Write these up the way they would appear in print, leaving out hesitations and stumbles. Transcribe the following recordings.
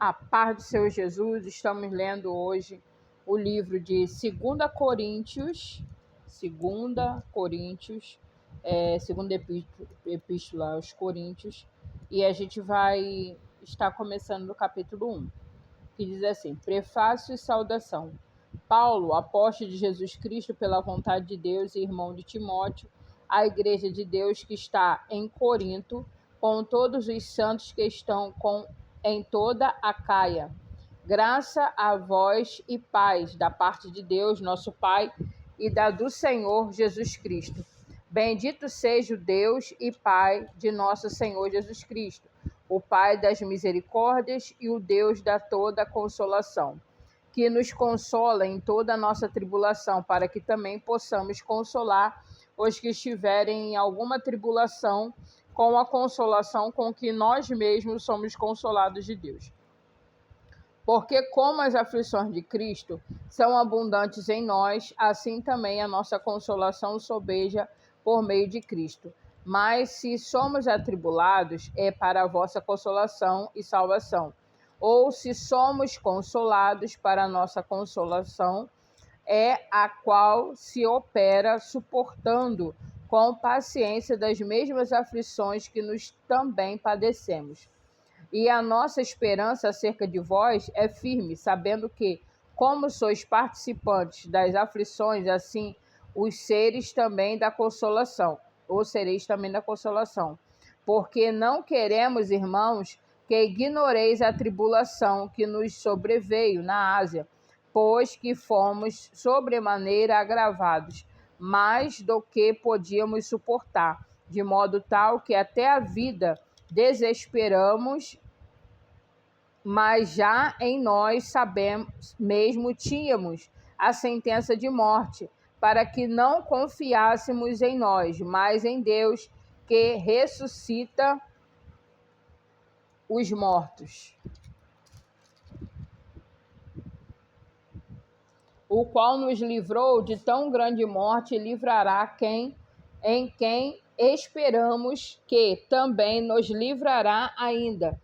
A paz do Senhor Jesus, estamos lendo hoje o livro de 2 Coríntios, segunda epístola aos Coríntios, e a gente vai estar começando no capítulo 1, que diz assim: Prefácio e saudação. Paulo, apóstolo de Jesus Cristo pela vontade de Deus e irmão de Timóteo, à igreja de Deus que está em Corinto, com todos os santos que estão em toda a Caia. Graça a vós e paz da parte de Deus, nosso Pai, e da do Senhor Jesus Cristo. Bendito seja o Deus e Pai de nosso Senhor Jesus Cristo, o Pai das misericórdias e o Deus da toda consolação, que nos consola em toda a nossa tribulação, para que também possamos consolar os que estiverem em alguma tribulação, com a consolação com que nós mesmos somos consolados de Deus. Porque como as aflições de Cristo são abundantes em nós, assim também a nossa consolação sobeja por meio de Cristo. Mas se somos atribulados, é para a vossa consolação e salvação. Ou se somos consolados, para a nossa consolação, é a qual se opera suportando com paciência das mesmas aflições que nós também padecemos. E a nossa esperança acerca de vós é firme, sabendo que, como sois participantes das aflições, assim os seres também da consolação, ou sereis também da consolação. Porque não queremos, irmãos, que ignoreis a tribulação que nos sobreveio na Ásia, pois que fomos sobremaneira agravados, mais do que podíamos suportar, de modo tal que até a vida desesperamos, mas já em nós sabemos, mesmo tínhamos a sentença de morte, para que não confiássemos em nós, mas em Deus, que ressuscita os mortos, o qual nos livrou de tão grande morte e livrará em quem esperamos que também nos livrará ainda,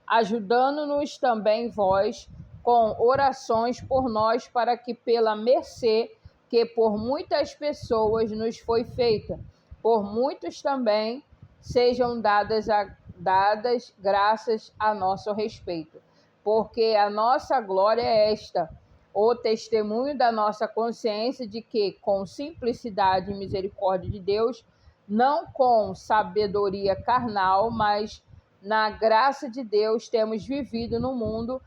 ajudando-nos também vós com orações por nós, para que pela mercê que por muitas pessoas nos foi feita, por muitos também sejam dadas graças a nosso respeito. Porque a nossa glória é esta, o testemunho da nossa consciência de que, com simplicidade e misericórdia de Deus, não com sabedoria carnal, mas na graça de Deus, temos vivido no mundo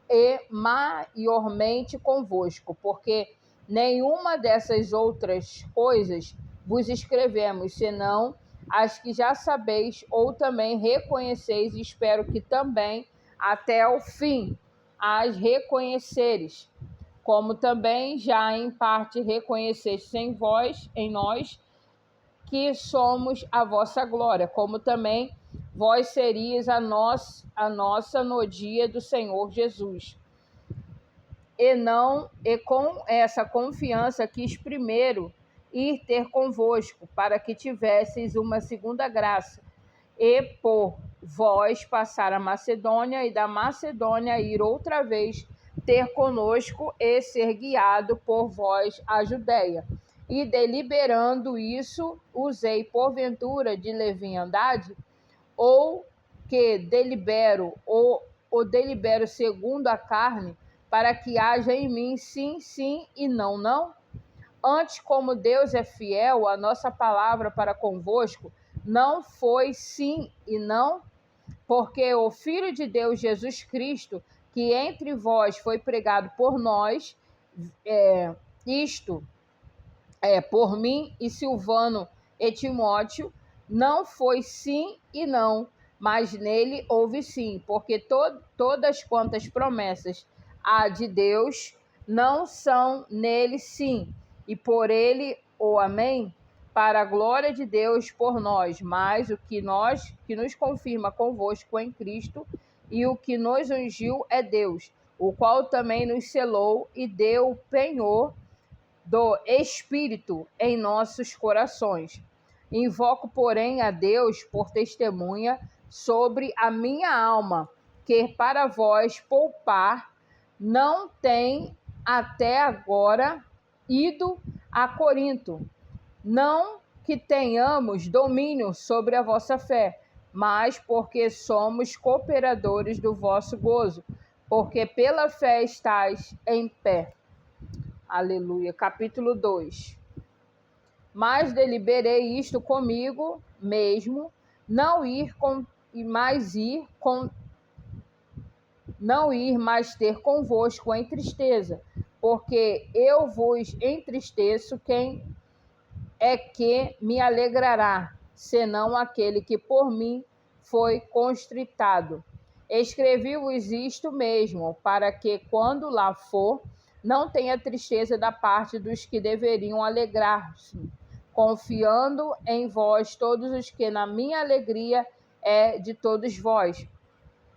e maiormente convosco, porque nenhuma dessas outras coisas vos escrevemos, senão as que já sabeis ou também reconheceis, e espero que também até o fim as reconheceres, como também já em parte reconhecestes em nós, que somos a vossa glória, como também vós seríeis a nossa no dia do Senhor Jesus. E com essa confiança quis primeiro ir ter convosco, para que tivesseis uma segunda graça, e por vós passar a Macedônia, e da Macedônia ir outra vez ter conosco e ser guiado por vós à Judéia. E deliberando isso, usei porventura de leviandade, ou que delibero, ou delibero segundo a carne, para que haja em mim sim, sim, e não, não? Antes, como Deus é fiel, a nossa palavra para convosco não foi sim e não, porque o Filho de Deus, Jesus Cristo, que entre vós foi pregado por nós, por mim e Silvano e Timóteo, não foi sim e não, mas nele houve sim, porque todas quantas promessas há de Deus não são nele sim, e por ele o amém, para a glória de Deus por nós, mas o que nos confirma convosco em Cristo, e o que nos ungiu é Deus, o qual também nos selou e deu o penhor do Espírito em nossos corações. Invoco, porém, a Deus por testemunha sobre a minha alma, que para vós poupar, não tem até agora ido a Corinto. Não que tenhamos domínio sobre a vossa fé, mas porque somos cooperadores do vosso gozo, porque pela fé estáis em pé. Aleluia. Capítulo 2. Mas deliberei isto comigo mesmo, não ir mais ter convosco em tristeza, porque eu vos entristeço, quem é que me alegrará, senão aquele que por mim foi constritado. Escrevi-vos isto mesmo, para que, quando lá for, não tenha tristeza da parte dos que deveriam alegrar-se, confiando em vós todos os que na minha alegria é de todos vós.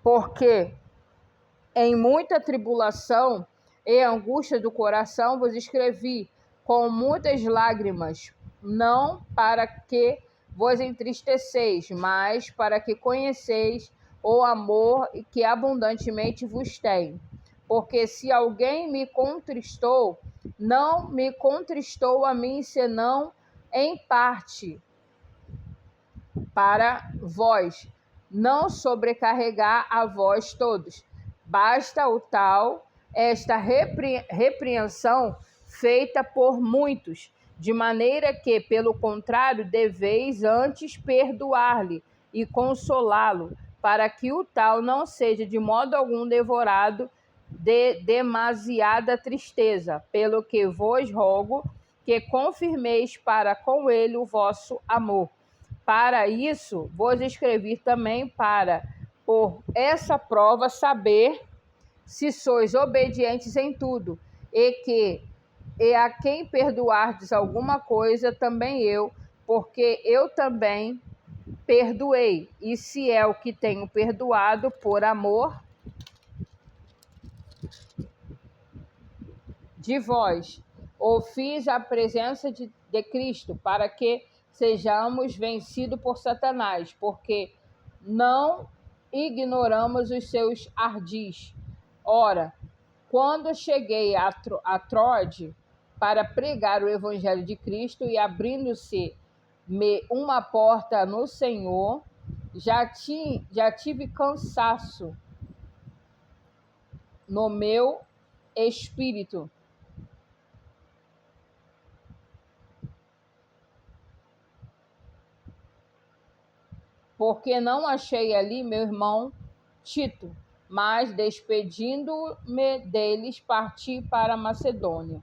Porque em muita tribulação e angústia do coração vos escrevi com muitas lágrimas, não para que vos entristeceis, mas para que conheceis o amor que abundantemente vos tem. Porque se alguém me contristou, não me contristou a mim, senão em parte, para vós, não sobrecarregar a vós todos. Basta esta repreensão feita por muitos, de maneira que, pelo contrário, deveis antes perdoar-lhe e consolá-lo, para que o tal não seja de modo algum devorado de demasiada tristeza, pelo que vos rogo que confirmeis para com ele o vosso amor. Para isso vos escrevi também, para, por essa prova, saber se sois obedientes em tudo, e a quem perdoardes alguma coisa, também eu, porque eu também perdoei. E se é o que tenho perdoado por amor de vós, o fiz à presença de Cristo, para que sejamos vencidos por Satanás, porque não ignoramos os seus ardis. Ora, quando cheguei a Troade para pregar o evangelho de Cristo, e abrindo-se-me uma porta no Senhor, já tive cansaço no meu espírito, porque não achei ali meu irmão Tito, mas despedindo-me deles, parti para a Macedônia.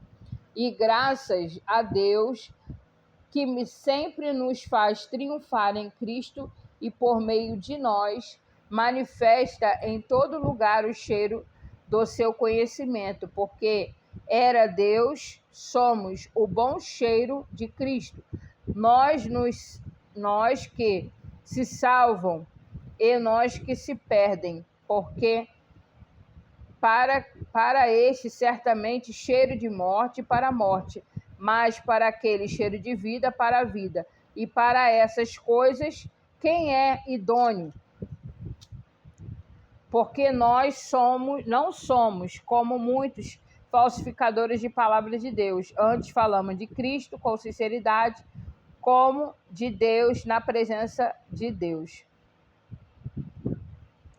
E graças a Deus, que sempre nos faz triunfar em Cristo e por meio de nós, manifesta em todo lugar o cheiro do seu conhecimento, porque era Deus, somos o bom cheiro de Cristo. Nós que se salvam e nós que se perdem, porque para este certamente cheiro de morte para a morte, mas para aquele cheiro de vida para a vida. E para essas coisas, quem é idôneo? Porque não somos como muitos falsificadores de palavras de Deus. Antes falamos de Cristo com sinceridade, como de Deus na presença de Deus.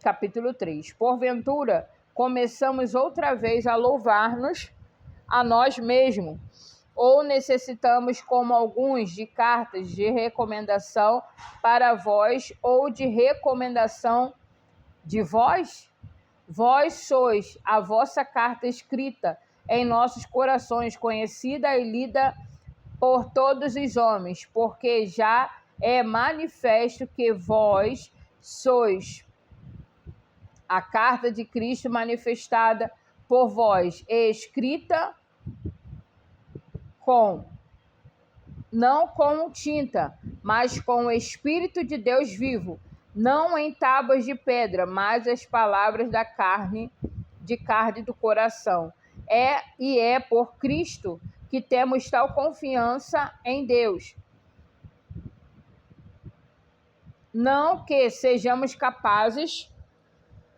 Capítulo 3. Porventura, começamos outra vez a louvar-nos a nós mesmos, ou necessitamos, como alguns, de cartas de recomendação para vós, ou de recomendação de vós? Vós sois a vossa carta escrita em nossos corações, conhecida e lida por todos os homens, porque já é manifesto que vós sois a carta de Cristo manifestada por vós, escrita não com tinta, mas com o Espírito de Deus vivo, não em tábuas de pedra, mas as palavras de carne do coração. É por Cristo que temos tal confiança em Deus. Não que sejamos capazes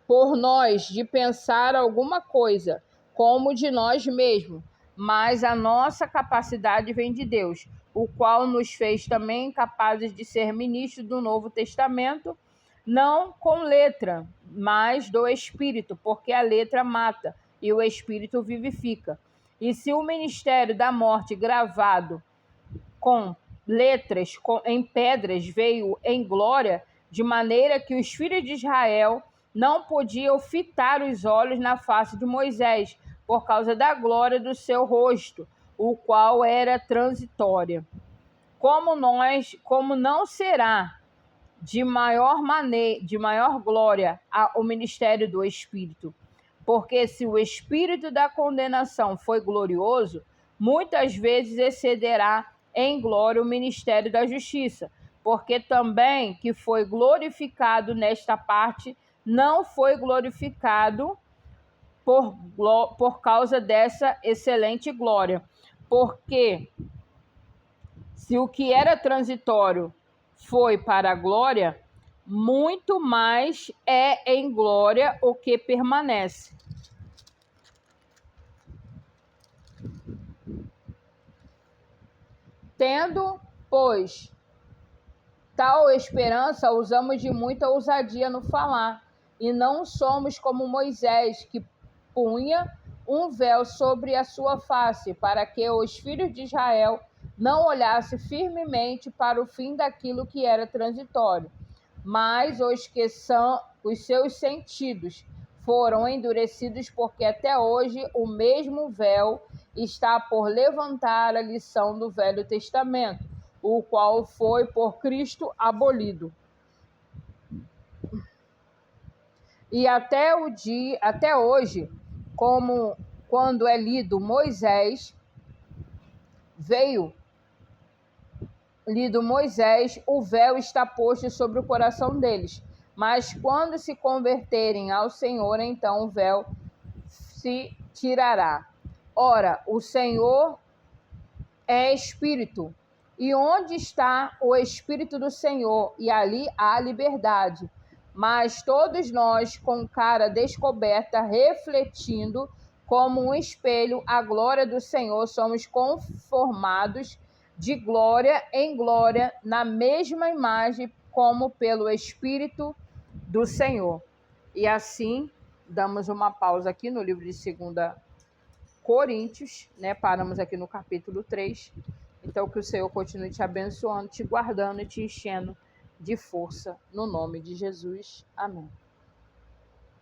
por nós de pensar alguma coisa, como de nós mesmos, mas a nossa capacidade vem de Deus, o qual nos fez também capazes de ser ministros do Novo Testamento, não com letra, mas do Espírito, porque a letra mata e o Espírito vivifica. E se o ministério da morte gravado com letras em pedras veio em glória, de maneira que os filhos de Israel não podiam fitar os olhos na face de Moisés, por causa da glória do seu rosto, o qual era transitória. Como não será de maior glória o ministério do Espírito? Porque se o Espírito da condenação foi glorioso, muitas vezes excederá em glória o ministério da justiça, porque também que foi glorificado nesta parte, não foi glorificado por causa dessa excelente glória. Porque se o que era transitório foi para a glória, muito mais é em glória o que permanece. Tendo, pois, tal esperança, usamos de muita ousadia no falar, e não somos como Moisés, que punha um véu sobre a sua face, para que os filhos de Israel não olhassem firmemente para o fim daquilo que era transitório, mas os seus sentidos foram endurecidos, porque até hoje o mesmo véu está por levantar a lição do Velho Testamento, o qual foi por Cristo abolido. E até hoje, como quando é lido Moisés, o véu está posto sobre o coração deles. Mas quando se converterem ao Senhor, então o véu se tirará. Ora, o Senhor é Espírito, e onde está o Espírito do Senhor? E ali há liberdade. Mas todos nós, com cara descoberta, refletindo como um espelho a glória do Senhor, somos conformados de glória em glória na mesma imagem, como pelo Espírito do Senhor. E assim, damos uma pausa aqui no livro de 2 Coríntios, né? Paramos aqui no capítulo 3. Então, que o Senhor continue te abençoando, te guardando e te enchendo de força, no nome de Jesus. Amém.